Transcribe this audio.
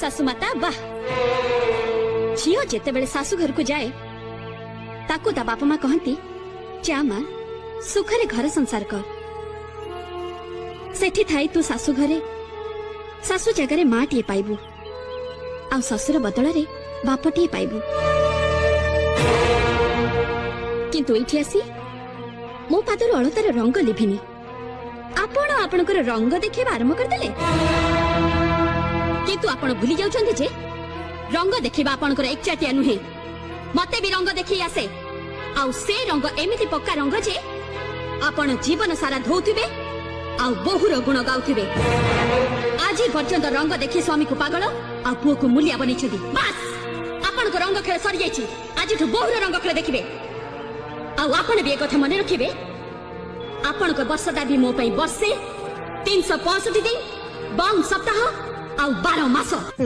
सासु माता वाह झीओ जेते बेले सासु घर को जाए ताकू ता बापा माँ कहती जा माँ सुखरे घर संसार कर सेठी थाई तू सासु घरे सासु जगह माँ टीए पाइबू आ ससुर बदल रे बाप टीए पाइबू किंतु एठी आसी मो पादर अलतार रंग लिभिनी आपण आपणकर रंग देखिबा आरंभ करदेले किंतु आपण भूली जाउछन्ती जे रंग देखिबा आपणकर एकचाटिया नुहे मते भी रंग देखि आसे आउ से रंग एमिति पक्का रंग जे आपण जीवन सारा धोउथिबे आउ बहुर गुण गाउथिबे आज पर्यंत रंग देखि स्वामी को पागल आ पुओ को मूल्य बनिछदी बस आपणको रंग खेल सरी जाइछि आज बहुर रंग खेल देखिबे आउ आपण भी एक कथा मन रखिबे आपण को वर्षदा भी मो पई वर्षे 365 दिन 52 सप्ताह आउ 12 मास।